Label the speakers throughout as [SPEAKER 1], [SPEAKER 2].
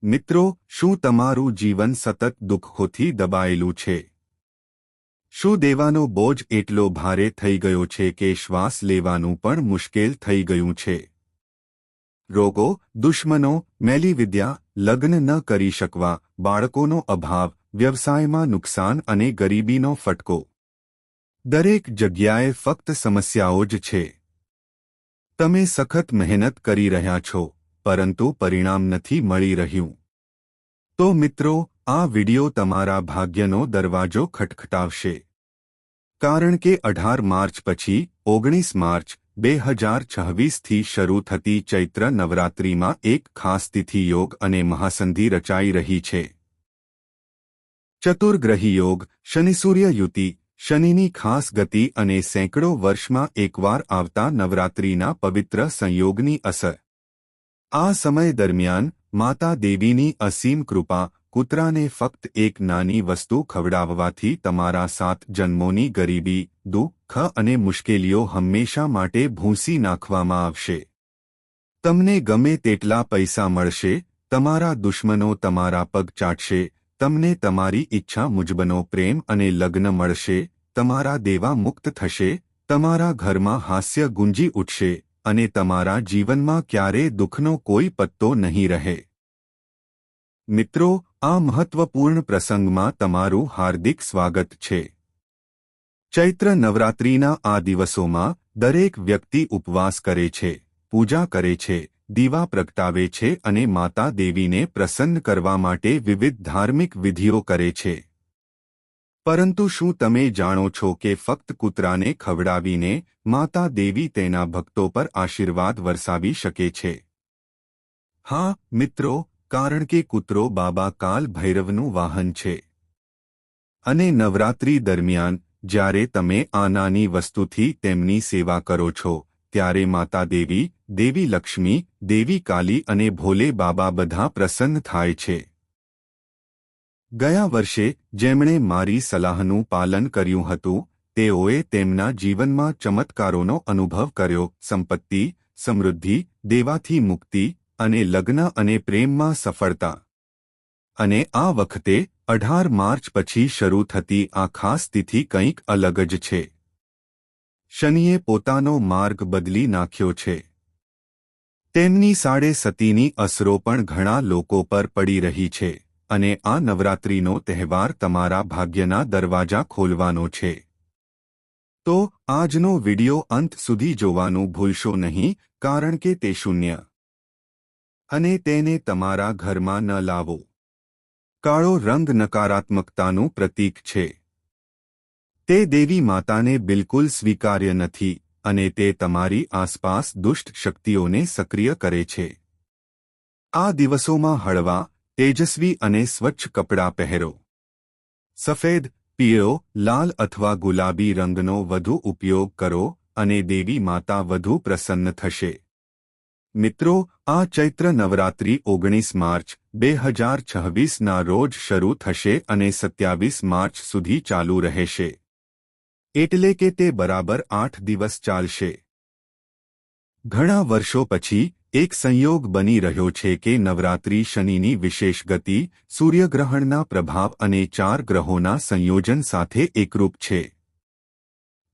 [SPEAKER 1] મિત્રો, શું તમારું જીવન સતત દુઃખોથી દબાયેલું છે? શું દેવાનો બોજ એટલો ભારે થઈ ગયો છે કે શ્વાસ લેવાનું પણ મુશ્કેલ થઈ ગયું છે? રોગો, દુશ્મનો, મેલીવિદ્યા, લગ્ન ન કરી શકવા, બાળકોનો અભાવ, વ્યવસાયમાં નુકસાન અને ગરીબીનો ફટકો. દરેક જગ્યાએ ફક્ત સમસ્યાઓ જ છે. તમે સખત મહેનત કરી રહ્યા છો, પરંતુ પરિણામ નથી મળી રહ્યું. તો મિત્રો, આ વિડિયો તમારા ભાગ્યનો દરવાજો ખટખટાવશે. કારણ કે 18 માર્ચ પછી 19 માર્ચ 2026થી શરૂ થતી ચૈત્ર નવરાત્રિમાં એક ખાસ તિથિ યોગ અને મહાસંધિ રચાઈ રહી છે. ચતુર્ગ્રહી યોગ, શનિ-સૂર્ય યુતિ, શનિની ખાસ ગતિ અને સેંકડો વર્ષમાં એકવાર આવતા નવરાત્રિના પવિત્ર સંયોગની અસર. આ સમય દરમિયાન માતા દેવીની અસીમ કૃપા, કૂતરાને ફક્ત એક નાની વસ્તુ ખવડાવવાથી તમારા 7 જન્મોની ગરીબી, દુઃખ અને મુશ્કેલીઓ હંમેશા માટે ભૂંસી નાખવામાં આવશે. તમને ગમે તેટલા પૈસા મળશે, તમારા દુશ્મનો તમારા પગ ચાટશે, તમને તમારી ઈચ્છા મુજબનો પ્રેમ અને લગ્ન મળશે, તમારા દેવા મુક્ત થશે, તમારા ઘરમાં હાસ્ય ગુંજી ઉઠશે અને તમારા જીવનમાં ક્યારેય દુઃખનો કોઈ પત્તો નહીં રહે. મિત્રો, આ મહત્વપૂર્ણ પ્રસંગમાં તમારું હાર્દિક સ્વાગત છે. ચૈત્ર નવરાત્રિના આ દિવસોમાં દરેક વ્યક્તિ ઉપવાસ કરે છે, પૂજા કરે છે, દીવા પ્રગટાવે છે અને માતા દેવીને પ્રસન્ન કરવા માટે વિવિધ ધાર્મિક વિધિઓ કરે છે. પરંતુ શું તમે જાણો છો કે ફક્ત કૂતરાને ખવડાવીને માતા દેવી તેના ભક્તો પર આશીર્વાદ વરસાવી શકે છે? હા, મિત્રો, કારણ કે કૂતરો બાબા કાલ ભૈરવનું વાહન છે. અને નવરાત્રિ દરમિયાન જ્યારે તમે આ નાની વસ્તુથી તેમની સેવા કરો છો, ત્યારે માતા દેવી, દેવી લક્ષ્મી, દેવી કાલી અને ભોલે બાબા બધા પ્રસન્ન થાય છે. ગયા વર્ષે જેમણે મારી સલાહનું પાલન કર્યું હતું, તેઓએ તેમના જીવનમાં ચમત્કારોનો અનુભવ કર્યો. સંપત્તિ, સમૃદ્ધિ, દેવાથી મુક્તિ અને લગ્ન અને પ્રેમમાં સફળતા. અને આ વખતે 18 માર્ચ પછી શરૂ થતી આ ખાસ તિથિ કંઈક અલગ જ છે. શનિએ પોતાનો માર્ગ બદલી નાખ્યો છે. તેમની સાડે સતીની અસરો પણ ઘણા લોકો પર પડી રહી છે અને આ નવરાત્રિનો તહેવાર તમારા ભાગ્યના દરવાજા ખોલવાનો છે. તો આજનો વિડિયો અંત સુધી જોવાનું ભૂલશો નહીં, કારણ કે તે શૂન્ય અને તેને તમારા ઘરમાં ન લાવો. કાળો રંગ નકારાત્મકતાનું પ્રતીક છે. તે દેવી માતાને બિલકુલ સ્વીકાર્ય નથી અને તે તમારી આસપાસ દુષ્ટ શક્તિઓને સક્રિય કરે છે. આ દિવસોમાં હળવા, તેજસ્વી અને સ્વચ્છ કપડાં પહેરો. સફેદ, પીળો, લાલ અથવા ગુલાબી રંગનો વધુ ઉપયોગ કરો અને દેવી માતા વધુ પ્રસન્ન થશે. મિત્રો, આ ચૈત્ર નવરાત્રિ 19 માર્ચ 2026ના રોજ શરૂ થશે અને 27 માર્ચ સુધી ચાલુ રહેશે. એટલે કે તે બરાબર 8 દિવસ ચાલશે. ઘણા વર્ષો પછી એક સંયોગ બની રહ્યો છે કે નવરાત્રિ શનિની વિશેષ ગતિ, સૂર્યગ્રહણના પ્રભાવ અને 4 ગ્રહોના સંયોજન સાથે એકરૂપ છે.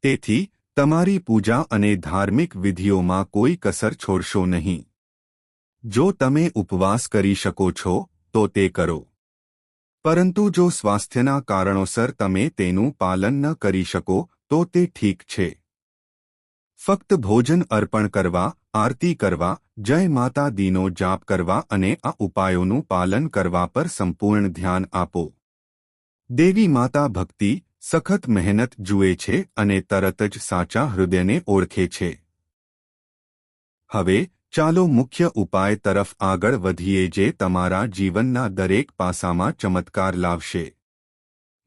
[SPEAKER 1] તેથી તમારી પૂજા અને ધાર્મિક વિધિઓમાં કોઈ કસર છોડશો નહીં. જો તમે ઉપવાસ કરી શકો છો, તો તે કરો. પરંતુ જો સ્વાસ્થ્યના કારણોસર તમે તેનું પાલન ન કરી શકો, તો તે ઠીક છે. ફક્ત ભોજન અર્પણ કરવા, આરતી કરવા, જય માતા દીનો જાપ કરવા અને આ ઉપાયોનું પાલન કરવા પર સંપૂર્ણ ધ્યાન આપો. દેવી માતા ભક્તિ, સખત મહેનત જુએ છે અને તરત જ સાચા હૃદયને ઓળખે છે. હવે ચાલો મુખ્ય ઉપાય તરફ આગળ વધીએ જે તમારા જીવનના દરેક પાસામાં ચમત્કાર લાવશે.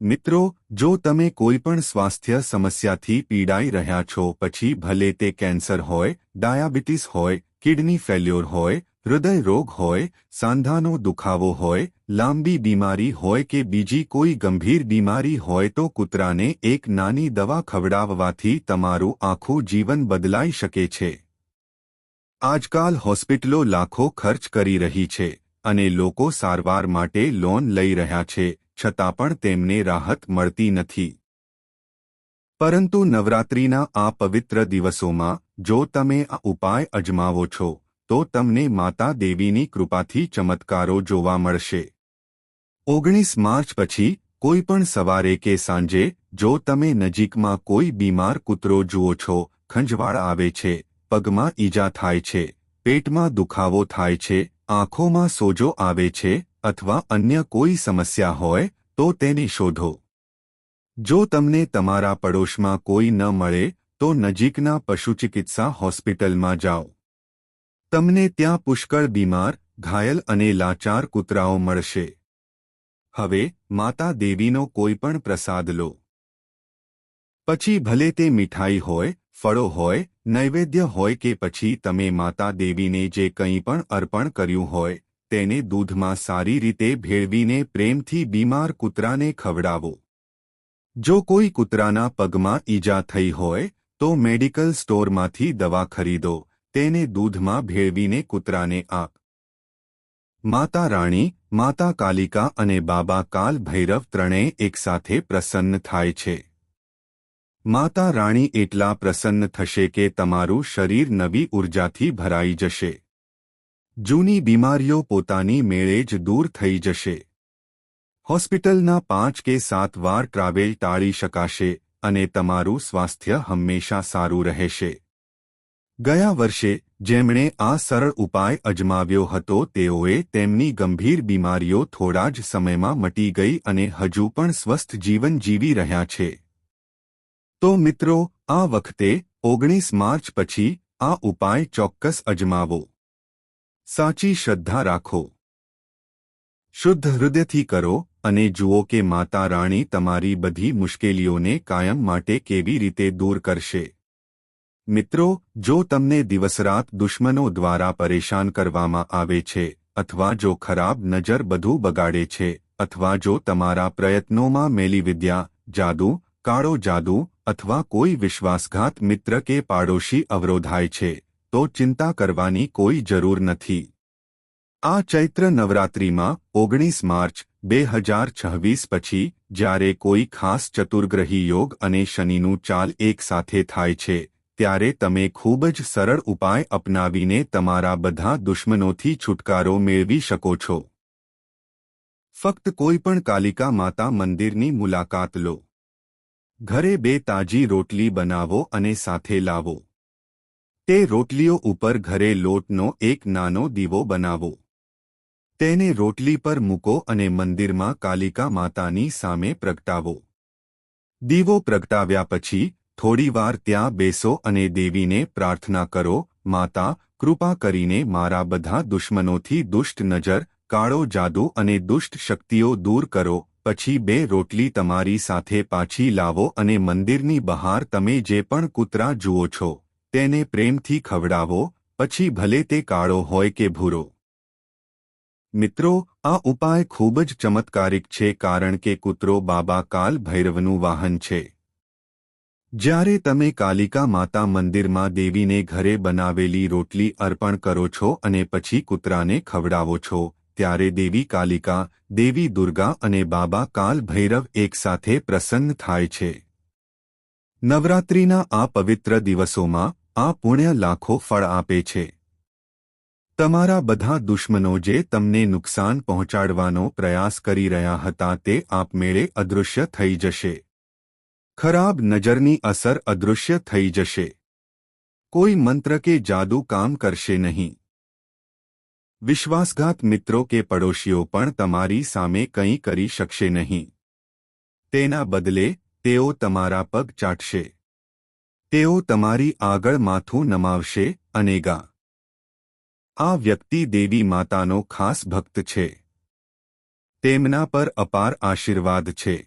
[SPEAKER 1] મિત્રો, જો તમે કોઈપણ સ્વાસ્થ્ય સમસ્યાથી પીડાઈ રહ્યા છો, પછી ભલે તે કેન્સર હોય, ડાયાબિટીસ હોય, કિડની ફેલ્યોર હોય, હૃદય રોગ હોય, સાંધાનો દુખાવો હોય, લાંબી બીમારી હોય કે બીજી કોઈ ગંભીર બીમારી હોય, તો કૂતરાને એક નાની દવા ખવડાવવાથી તમારું આખું જીવન બદલાઈ શકે છે. આજકાલ હોસ્પિટલો લાખો ખર્ચ કરી રહી છે, અને લોકો સારવાર માટે લોન લઈ રહ્યા છે છતાં પણ તેમને રાહત મળતી નથી. પરંતુ નવરાત્રિના આ પવિત્ર દિવસોમાં જો તમે આ ઉપાય અજમાવો છો તો તમને માતા દેવીની કૃપાથી ચમત્કારો જોવા મળશે. 19 માર્ચ પછી કોઈ પણ સવારે કે સાંજે જો તમે નજીકમાં કોઈ બીમાર કૂતરો જુઓ છો, ખંજવાળ આવે છે, પગમાં ઈજા થાય છે, પેટમાં દુખાવો થાય છે, આંખોમાં સોજો આવે છે અથવા અન્ય કોઈ સમસ્યા હોય તો તેને શોધો. જો તમને તમારા પડોશમાં કોઈ ન મળે તો નજીકના પશુચિકિત્સા હોસ્પિટલમાં જાઓ. તમને ત્યાં પુષ્કળ બીમાર, ઘાયલ અને લાચાર કૂતરાઓ મળશે. હવે માતા દેવીનો કોઈ પણ પ્રસાદ લો. પછી ભલે તે મીઠાઈ હોય, ફળો હોય, નૈવેદ્ય હોય કે પછી તમે માતા દેવીને જે કંઈ પણ અર્પણ કર્યું હોય તેને દૂધમાં સારી રીતે ભેળવીને પ્રેમથી બીમાર કૂતરાને ખવડાવો. જો કોઈ કૂતરાના પગમાં ઈજા થઈ હોય તો મેડિકલ સ્ટોરમાંથી દવા ખરીદો, તેને દૂધમાં ભેળવીને કૂતરાને આપ. માતા રાણી, માતા કાલિકા અને બાબા કાલ ભૈરવ ત્રણેય એકસાથે પ્રસન્ન થાય છે. માતા રાણી એટલા પ્રસન્ન થશે કે તમારું શરીર નવી ઉર્જાથી ભરાઈ જશે. જૂની બીમારીઓ પોતાની મેળે જ દૂર થઈ જશે. હોસ્પિટલના 5 કે 7 વાર ટ્રાવેલ ટાળી શકાશે અને તમારું સ્વાસ્થ્ય હંમેશા સારું રહેશે. ગયા વર્ષે જેમણે આ સરળ ઉપાય અજમાવ્યો હતો તેઓએ તેમની ગંભીર બીમારીઓ થોડા જ સમયમાં મટી ગઈ અને હજુ પણ સ્વસ્થ જીવન જીવી રહ્યા છે. તો મિત્રો, આ વખતે 19 માર્ચ પછી આ ઉપાય ચોક્કસ અજમાવો. સાચી શ્રદ્ધા રાખો, શુદ્ધ હૃદયથી કરો અને જુઓ કે માતા રાણી તમારી બધી મુશ્કેલીઓને કાયમ માટે કેવી રીતે દૂર કરશે. મિત્રો, જો તમને દિવસરાત દુશ્મનો દ્વારા પરેશાન કરવામાં આવે છે અથવા જો ખરાબ નજર બધું બગાડે છે અથવા જો તમારા પ્રયત્નોમાં મેલી વિદ્યા, જાદુ, કાળો જાદુ અથવા કોઈ વિશ્વાસઘાત મિત્ર કે પાડોશી અવરોધાય છે તો ચિંતા કરવાની કોઈ જરૂર નથી. આ ચૈત્ર નવરાત્રિમાં 19 માર્ચ 2026 પછી જ્યારે કોઈ ખાસ ચતુર્ગ્રહી યોગ અને શનિનું ચાલ એકસાથે થાય છે ત્યારે તમે ખૂબ જ સરળ ઉપાય અપનાવીને તમારા બધા દુશ્મનોથી છુટકારો મેળવી શકો છો. ફક્ત કોઈ પણ કાલિકા માતા મંદિરની મુલાકાત લો. ઘરે 2 તાજી રોટલી બનાવો અને સાથે લાવો. તે રોટલીઓ ઉપર ઘરે લોટનો એક નાનો દીવો બનાવો. તેને રોટલી પર મૂકો અને મંદિરમાં કાલિકા માતાની સામે પ્રગટાવો. દીવો પ્રગટાવ્યા પછી થોડીવાર ત્યાં બેસો અને દેવીને પ્રાર્થના કરો, માતા, કૃપા કરીને મારા બધા દુશ્મનોથી દુષ્ટ નજર, કાળો જાદુ અને દુષ્ટ શક્તિઓ દૂર કરો. પછી 2 રોટલી તમારી સાથે પાછી લાવો અને મંદિરની બહાર તમે જે પણ કૂતરા જુઓ છો તેને પ્રેમથી ખવડાવો, પછી ભલે તે કાળો હોય કે ભૂરો. મિત્રો, આ ઉપાય ખૂબ જ ચમત્કારિક છે કારણ કે કૂતરો બાબા કાલ ભૈરવનું વાહન છે. જ્યારે તમે કાલિકા માતા મંદિરમાં દેવીને ઘરે બનાવેલી રોટલી અર્પણ કરો છો અને પછી કૂતરાને ખવડાવો છો ત્યારે દેવી કાલિકા, દેવી દુર્ગા અને બાબા કાલ ભૈરવ એકસાથે પ્રસન્ન થાય છે. નવરાત્રિના આ પવિત્ર દિવસોમાં આ પુણ્ય લાખો ફળ આપે છે. તમારા બધા દુશ્મનો જે તમને નુકસાન પહોંચાડવાનો પ્રયાસ કરી રહ્યા હતા તે આપમેળે અદૃશ્ય થઈ જશે. ખરાબ નજરની અસર અદૃશ્ય થઈ જશે. કોઈ મંત્ર કે જાદુ કામ કરશે નહીં. વિશ્વાસઘાત મિત્રો કે પડોશીઓ પણ તમારી સામે કંઈ કરી શકશે નહીં. તેના બદલે તેઓ તમારા પગ ચાટશે. તેઓ તમારી આગળ માથું નમાવશે અને ગા. આ વ્યક્તિ દેવી માતાનો ખાસ ભક્ત છે. તેમના પર અપાર આશીર્વાદ છે.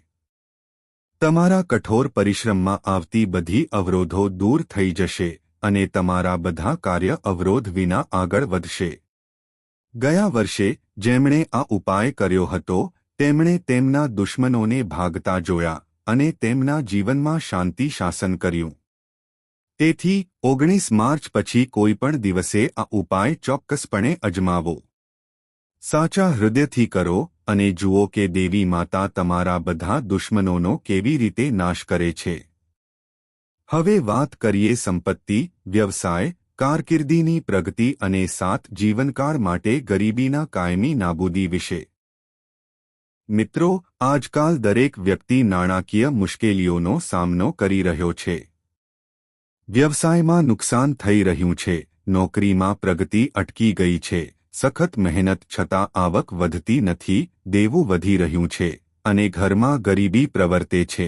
[SPEAKER 1] તમારા કઠોર પરિશ્રમમાં આવતી બધી અવરોધો દૂર થઈ જશે અને તમારા બધા કાર્ય અવરોધ વિના આગળ વધશે. ગયા વર્ષે જેમણે આ ઉપાય કર્યો હતો તેમણે તેમના દુશ્મનોને ભાગતા જોયા અને તેમના જીવનમાં શાંતિ શાસન કર્યું. તેથી 19 માર્ચ પછી કોઈ પણ દિવસે આ ઉપાય ચોક્કસપણે અજમાવો. સાચા હૃદયથી કરો અને જુઓ કે દેવી માતા તમારા બધા દુશ્મનોનો કેવી રીતે નાશ કરે છે. હવે વાત કરીએ સંપત્તિ, વ્યવસાય, કારકિર્દીની પ્રગતિ અને સાત જીવનકાળ માટે ગરીબીના કાયમી નાબૂદી વિશે. મિત્રો, આજકાલ દરેક વ્યક્તિ નાણાકીય મુશ્કેલીઓનો સામનો કરી રહ્યો છે. વ્યવસાયમાં નુકસાન થઈ રહ્યું છે, નોકરીમાં પ્રગતિ અટકી ગઈ છે, સખત મહેનત છતાં આવક વધતી નથી, દેવું વધી રહ્યું છે અને ઘરમાં ગરીબી પ્રવર્તે છે.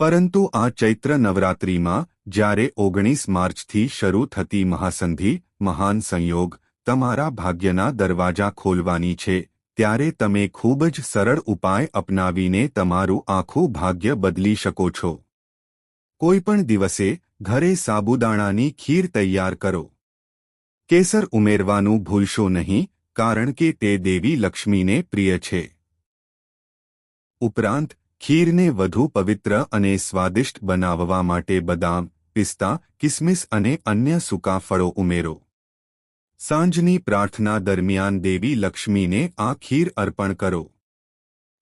[SPEAKER 1] પરંતુ આ ચૈત્ર નવરાત્રિમાં જ્યારે 19 માર્ચથી શરૂ થતી મહાસંધિ, મહાન સંયોગ, તમારા ભાગ્યના દરવાજા ખોલવાની છે, ત્યારે તમે ખૂબ જ સરળ ઉપાય અપનાવીને તમારું આખું ભાગ્ય બદલી શકો છો. કોઈપણ દિવસે ઘરે સાબુદાણાની ખીર તૈયાર કરો. કેસર ઉમેરવાનું ભૂલશો નહીં, કારણ કે તે દેવી લક્ષ્મીને પ્રિય છે. ઉપરાંત ખીરને વધુ પવિત્ર અને સ્વાદિષ્ટ બનાવવા માટે બદામ, પિસ્તા, કિસમિસ અને અન્ય સૂકા ફળો ઉમેરો. સાંજની પ્રાર્થના દરમિયાન દેવી લક્ષ્મીને આ ખીર અર્પણ કરો.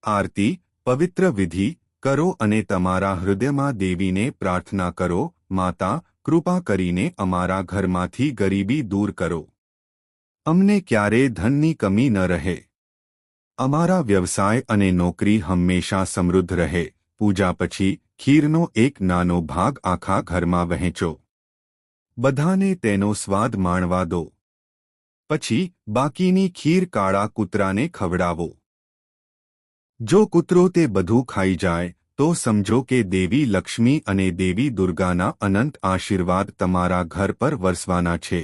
[SPEAKER 1] આરતી, પવિત્ર વિધિ કરો અને તમારા હૃદયમાં દેવીને પ્રાર્થના કરો, માતા, કૃપા કરીને અમારા ઘરમાંથી ગરીબી દૂર કરો. અમને ક્યારેય ધનની કમી ન રહે. અમારા વ્યવસાય અને નોકરી હંમેશા સમૃદ્ધ રહે. પૂજા પછી ખીરનો એક નાનો ભાગ આખા ઘરમાં વહેંચો. બધાને તેનો સ્વાદ માણવા દો. પછી બાકીની ખીર કાળા કૂતરાને ખવડાવો. જો કૂતરો તે બધું ખાઈ જાય તો સમજો કે દેવી લક્ષ્મી અને દેવી દુર્ગાના અનંત આશીર્વાદ તમારા ઘર પર વરસવાના છે.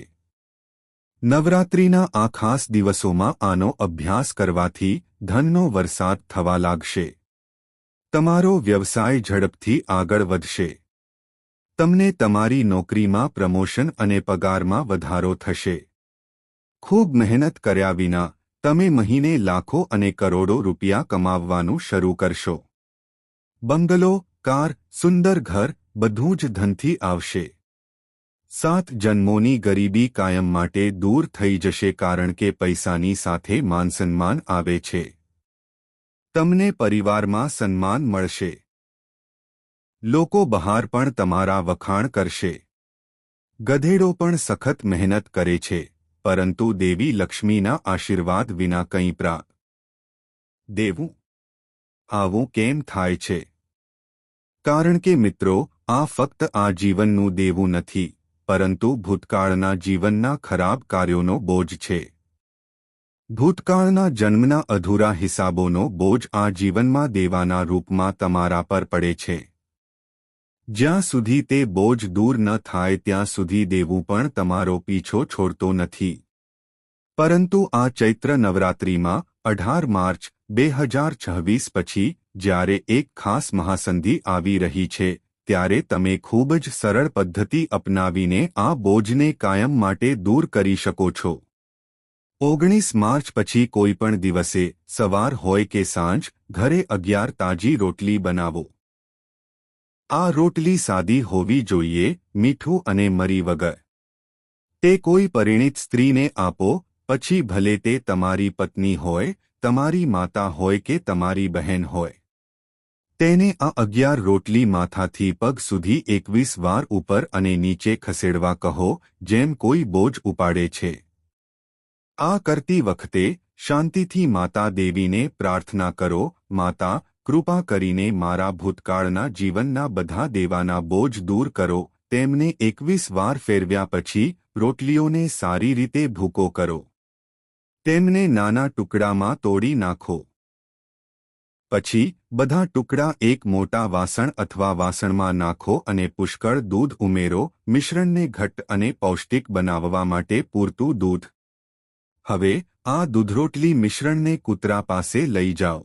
[SPEAKER 1] નવરાત્રિના આ ખાસ દિવસોમાં આનો અભ્યાસ કરવાથી ધનનો વરસાદ થવા લાગશે. તમારો વ્યવસાય ઝડપથી આગળ વધશે. તમને તમારી નોકરીમાં પ્રમોશન અને પગારમાં વધારો થશે. ખૂબ મહેનત કર્યા વિના તમે મહિને લાખો અને કરોડો રૂપિયા કમાવવાનું શરૂ કરશો. બંગલો, કાર, સુંદર ઘર બધું જ ધનથી આવશે. 7 જન્મોની ગરીબી કાયમ માટે દૂર થઈ જશે કારણ કે પૈસાની સાથે માનસન્માન આવે છે. તમને પરિવારમાં સન્માન મળશે. લોકો બહાર પણ તમારા વખાણ કરશે. ગધેડો પણ સખત મહેનત કરે છે, પરંતુ દેવી લક્ષ્મીના આશીર્વાદ વિના કંઈ પ્રાપ્ત દેવું. આવું કેમ થાય છે? કારણ કે મિત્રો, આ ફક્ત આ જીવનનું દેવું નથી, પરંતુ ભૂતકાળના જીવનના ખરાબ કાર્યોનો બોજ છે. ભૂતકાળના જન્મના અધૂરા હિસાબોનો બોજ આ જીવનમાં દેવાના રૂપમાં તમારા પર પડે છે. જ્યાં સુધી તે બોજ દૂર ન થાય ત્યાં સુધી દેવું પણ તમારો પીછો છોડતો નથી. પરંતુ આ ચૈત્ર નવરાત્રિમાં 18 માર્ચ 2026 પછી જ્યારે એક ખાસ મહાસંધિ આવી રહી છે, ત્યારે તમે ખૂબ જ સરળ પદ્ધતિ અપનાવીને આ બોજને કાયમ માટે દૂર કરી શકો છો. 19 માર્ચ પછી કોઈપણ દિવસે, સવાર હોય કે સાંજ, ઘરે 11 તાજી રોટલી બનાવો. આ રોટલી સાદી હોવી જોઈએ, મીઠું અને મરી વગર. તે કોઈ પરિણીત સ્ત્રીને આપો, પછી ભલે તે તમારી પત્ની હોય, તમારી માતા હોય કે તમારી બહેન હોય. તેને આ 11 રોટલી માથાથી પગ સુધી 21 વાર ઉપર અને નીચે ખસેડવા કહો, જેમ કોઈ બોજ ઉપાડે છે. આ કરતી વખતે શાંતિથી માતા દેવીને પ્રાર્થના કરો, માતા, કૃપા કરીને મારા ભૂતકાળના જીવનના બધા દેવાના બોજ દૂર કરો. તેમને 21 વાર ફેરવ્યા પછી રોટલીઓને સારી રીતે ભૂકો કરો. તેમને નાના ટુકડામાં તોડી નાખો. પછી બધા ટુકડા એક મોટા વાસણ અથવા વાસણમાં નાખો અને પુષ્કળ દૂધ ઉમેરો. મિશ્રણને ઘટ્ટ અને પૌષ્ટિક બનાવવા માટે પૂરતું દૂધ. હવે આ દૂધરોટલી મિશ્રણને કૂતરા પાસે લઈ જાઓ.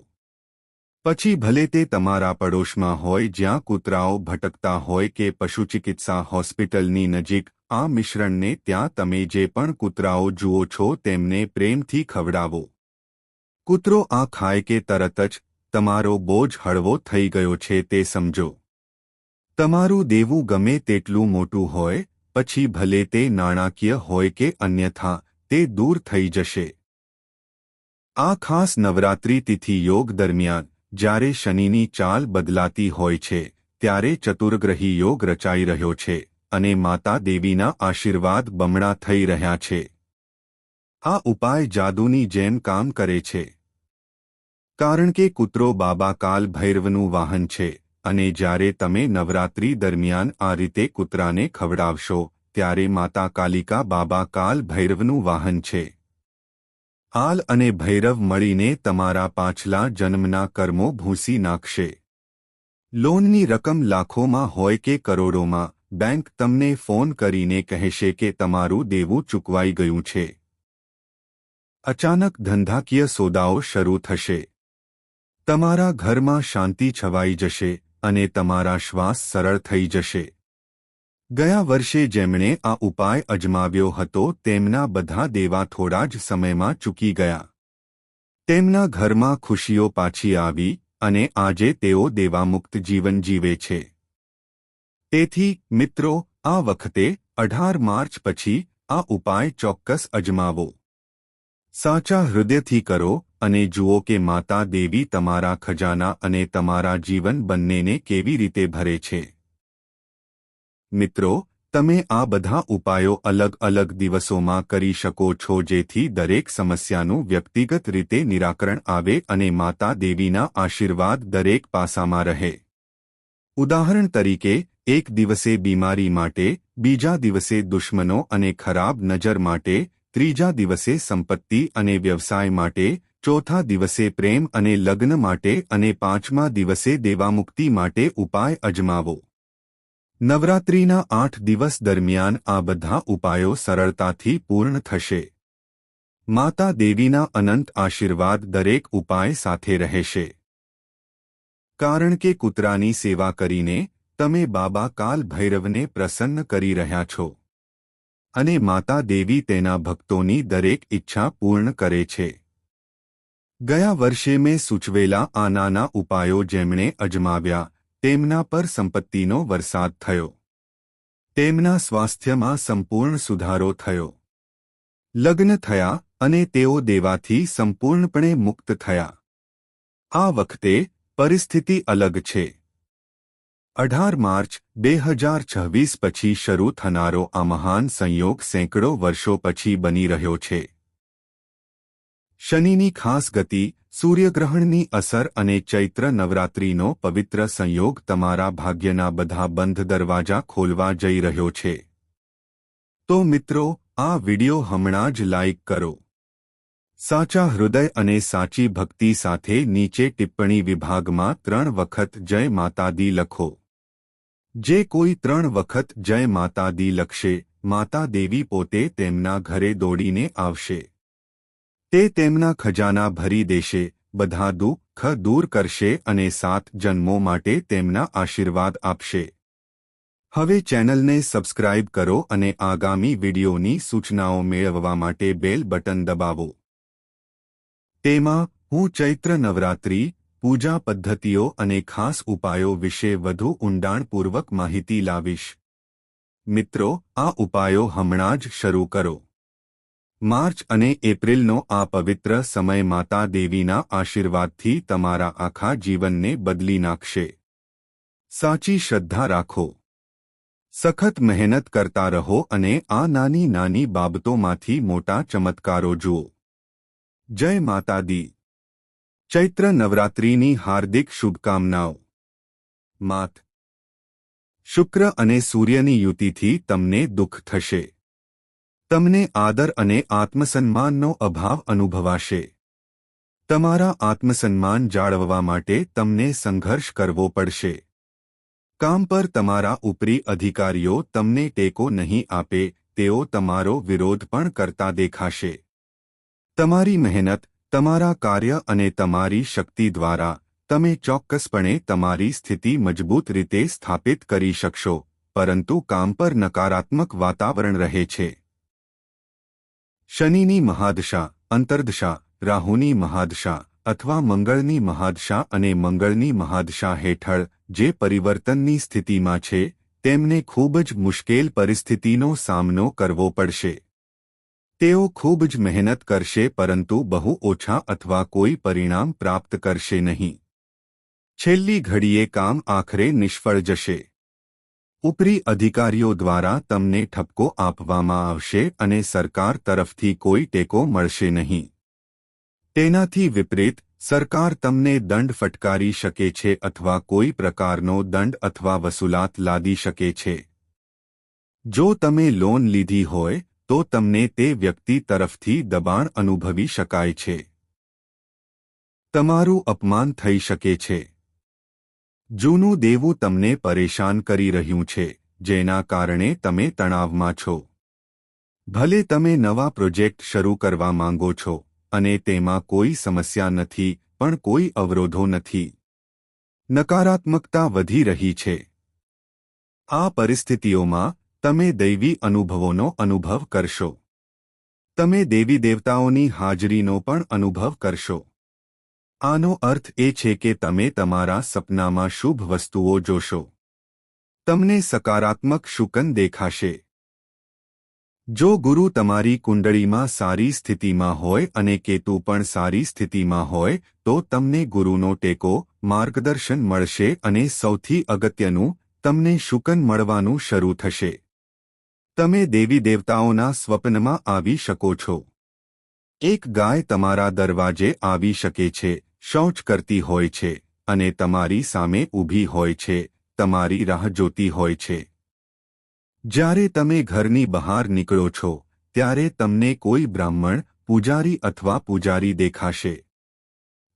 [SPEAKER 1] પછી ભલે તે તમારા પડોશમાં હોય જ્યાં કૂતરાઓ ભટકતા હોય કે પશુચિકિત્સા હોસ્પિટલની નજીક, આ મિશ્રણને ત્યાં તમે જે પણ કૂતરાઓ જુઓ છો તેમને પ્રેમથી ખવડાવો. કૂતરો આ ખાય કે તરત જ તમારો બોજ હળવો થઈ ગયો છે તે સમજો. તમારું દેવું ગમે તેટલું મોટું હોય, પછી ભલે તે નાણાકીય હોય કે અન્યથા, તે દૂર થઈ જશે. આ ખાસ નવરાત્રિ તિથિ યોગ દરમિયાન જ્યારે શનિની ચાલ બદલાતી હોય છે ત્યારે ચતુર્ગ્રહી યોગ રચાઈ રહ્યો છે અને માતા દેવીના આશીર્વાદ બમણા થઈ રહ્યા છે. આ ઉપાય જાદુની જેમ કામ કરે છે. કારણ કે કૂતરો બાબા કાલ ભૈરવનું વાહન છે અને જ્યારે તમે નવરાત્રિ દરમિયાન આ રીતે કૂતરાને ખવડાવશો ત્યારે માતા કાલિકા બાબા કાલ ભૈરવનું વાહન છે. આલ અને ભૈરવ મળીને તમારા પાછલા જન્મના કર્મો ભૂંસી નાખશે. લોનની રકમ લાખોમાં હોય કે કરોડોમાં, બેંક તમને ફોન કરીને કહેશે કે તમારું દેવું ચૂકવાઈ ગયું છે. અચાનક ધંધાકીય સોદાઓ શરૂ થશે. તમારા ઘરમાં શાંતિ છવાઈ જશે અને તમારા શ્વાસ સરળ થઈ જશે. ગયા વર્ષે જેમણે આ ઉપાય અજમાવ્યો હતો તેમના બધા દેવા થોડા જ સમયમાં ચૂકી ગયા. તેમના ઘરમાં ખુશીઓ પાછી આવી અને આજે તેઓ દેવામુક્ત જીવન જીવે છે. તેથી મિત્રો, આ વખતે 18 માર્ચ પછી આ ઉપાય ચોક્કસ અજમાવો. સાચા હૃદયથી કરો અને જુઓ કે માતા દેવી તમારા ખજાના અને તમારા જીવન બંનેને કેવી રીતે ભરે છે. મિત્રો, તમે આ બધા ઉપાયો અલગ અલગ દિવસોમાં કરી શકો છો જેથી દરેક સમસ્યાનું વ્યક્તિગત રીતે નિરાકરણ આવે અને માતા દેવીના આશીર્વાદ દરેક પાસામાં રહે. ઉદાહરણ તરીકે, એક દિવસે બીમારી માટે, બીજા દિવસે દુશ્મનો અને ખરાબ નજર માટે, ત્રીજા દિવસે સંપત્તિ અને વ્યવસાય માટે, ચોથા દિવસે પ્રેમ અને લગ્ન માટે અને પાંચમા દિવસે દેવામુક્તિ માટે ઉપાય અજમાવો. નવરાત્રિના 8 દિવસ દરમિયાન આ બધા ઉપાયો સરળતાથી પૂર્ણ થશે. માતા દેવીના અનંત આશીર્વાદ દરેક ઉપાય સાથે રહેશે. કારણ કે કૂતરાની સેવા કરીને તમે બાબા કાલ ભૈરવને પ્રસન્ન કરી રહ્યા છો. અને માતા દેવી તેના ભક્તોની દરેક ઈચ્છા પૂર્ણ કરે છે. ગયા વર્ષે મેં સૂચવેલા આ નાના ઉપાયો જેમણે અજમાવ્યા તેમના પર સંપત્તિનો વરસાદ થયો. તેમના સ્વાસ્થ્યમાં સંપૂર્ણ સુધારો થયો. લગ્ન થયા અને તેઓ દેવાથી સંપૂર્ણપણે મુક્ત થયા. આ વખતે પરિસ્થિતિ અલગ છે. 18 માર્ચ 2026 પછી શરૂ થનારો આ મહાન સંયોગ સેંકડો વર્ષો પછી બની રહ્યો છે. શનિની ખાસ ગતિ, સૂર્યગ્રહણની અસર અને ચૈત્ર નવરાત્રિનો પવિત્ર સંયોગ તમારા ભાગ્યના બધા બંધ દરવાજા ખોલવા જઈ રહ્યો છે. તો મિત્રો, આ વિડિયો હમણાં જ લાઇક કરો. સાચા હૃદય અને સાચી ભક્તિ સાથે નીચે ટિપ્પણી વિભાગમાં 3 વખત જય માતા દી લખો. જે કોઈ 3 વખત જય માતા દી લખશે, માતા દેવી પોતે તેમના ઘરે દોડીને આવશે. તે તેમના ખજાના ભરી દેશે, બધા દુઃખ દૂર કરશે અને 7 જન્મો માટે તેમના આશીર્વાદ આપશે. હવે ચેનલને સબસ્ક્રાઇબ કરો અને આગામી વિડિયોની સૂચનાઓ મેળવવા માટે બેલ બટન દબાવો. તેમાં હું ચૈત્ર નવરાત્રિ, પૂજા પદ્ધતિઓ અને ખાસ ઉપાયો વિશે વધુ ઊંડાણપૂર્વક માહિતી લાવીશ. મિત્રો, આ ઉપાયો હમણાં જ શરૂ કરો. માર્ચ અને એપ્રિલનો આ પવિત્ર સમય માતા દેવીના આશીર્વાદથી તમારા આખા જીવનને બદલી નાખશે. સાચી શ્રદ્ધા રાખો. સખત મહેનત કરતા રહો અને આ નાની નાની બાબતોમાંથી મોટા ચમત્કારો જુઓ. જય માતા દી. ચૈત્ર નવરાત્રિની હાર્દિક શુભકામનાઓ. માત. શુક્ર અને સૂર્યની યુતિથી તમને દુઃખ થશે. તમને આદર અને આત્મસન્માનનો અભાવ અનુભવાશે. તમારા આત્મસન્માન જાળવવા માટે તમને સંઘર્ષ કરવો પડશે. કામ પર તમારા ઉપરી અધિકારીઓ તમને ટેકો નહીં આપે, તેઓ તમારો વિરોધ પણ કરતા દેખાશે. તમારી મહેનત, તમારા કાર્ય અને તમારી શક્તિ દ્વારા તમે ચોક્કસપણે તમારી સ્થિતિ મજબૂત રીતે સ્થાપિત કરી શકશો, પરંતુ કામ પર નકારાત્મક વાતાવરણ રહે છે. શનિની મહાદશા, અંતર્દશા, રાહુની મહાદશા અથવા મંગળની મહાદશા અને મંગળની મહાદશા હેઠળ જે પરિવર્તનની સ્થિતિમાં છે, તેમને ખૂબ જ મુશ્કેલ પરિસ્થિતિનો સામનો કરવો પડશે. તેઓ ખૂબ જ મહેનત કરશે પરંતુ બહુ ઓછા અથવા કોઈ પરિણામ પ્રાપ્ત કરશે નહીં. છેલ્લી ઘડીએ કામ આખરે નિષ્ફળ જશે. ઉપરી અધિકારીઓ દ્વારા તમને ઠપકો આપવામાં આવશે અને સરકાર તરફથી કોઈ ટેકો મળશે નહીં. તેનાથી વિપરીત સરકાર તમને દંડ ફટકારી શકે છે અથવા કોઈ પ્રકારનો દંડ અથવા વસૂલાત લાદી શકે છે. જો તમે લોન લીધી હોય તો તમને તે વ્યક્તિ તરફથી દબાણ અનુભવી શકાય છે. તમારું અપમાન થઈ શકે છે. જૂનું દેવું તમને પરેશાન કરી રહ્યું છે, જેના કારણે તમે તણાવમાં છો. ભલે તમે નવા પ્રોજેક્ટ શરૂ કરવા માંગો છો અને તેમાં કોઈ સમસ્યા નથી પણ કોઈ અવરોધો નથી. નકારાત્મકતા વધી રહી છે. આ પરિસ્થિતિઓમાં તમે દૈવી અનુભવોનો અનુભવ કરશો. તમે દેવી દેવતાઓની હાજરીનો પણ અનુભવ કરશો. આનો અર્થ એ છે કે તમે તમારા સપનામાં શુભ વસ્તુઓ જોશો. તમને સકારાત્મક શુકન દેખાશે. જો ગુરુ તમારી કુંડળીમાં સારી સ્થિતિમાં હોય અને કેતુ પણ સારી સ્થિતિમાં હોય તો તમને ગુરુનો ટેકો, માર્ગદર્શન મળશે અને સૌથી અગત્યનું, તમને શુકન મળવાનું શરૂ થશે. તમે દેવી દેવતાઓના સ્વપ્નમાં આવી શકો છો. એક ગાય તમારા દરવાજે આવી શકે છે, શૌચ કરતી હોય છે અને તમારી સામે ઊભી હોય છે, તમારી રાહ જોતી હોય છે. જ્યારે તમે ઘરની બહાર નીકળો છો ત્યારે તમને કોઈ બ્રાહ્મણ, પૂજારી અથવા પૂજારી દેખાશે.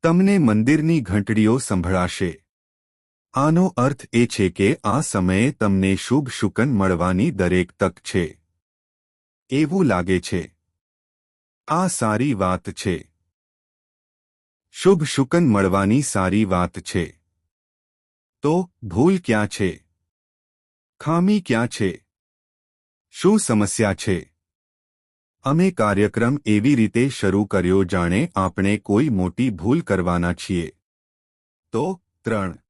[SPEAKER 1] તમને મંદિરની ઘંટડીઓ સંભળાશે. આનો અર્થ એ છે કે આ સમયે તમને શુભ શુકન મળવાની દરેક તક છે. એવું લાગે છે. આ સારી વાત છે. શુભ શુકન મળવાની સારી વાત છે. તો ભૂલ ક્યાં છે? ખામી ક્યાં છે? શું સમસ્યા છે? અમે કાર્યક્રમ એવી રીતે શરૂ કર્યો જાણે આપણે કોઈ મોટી ભૂલ કરવાના છીએ. તો 3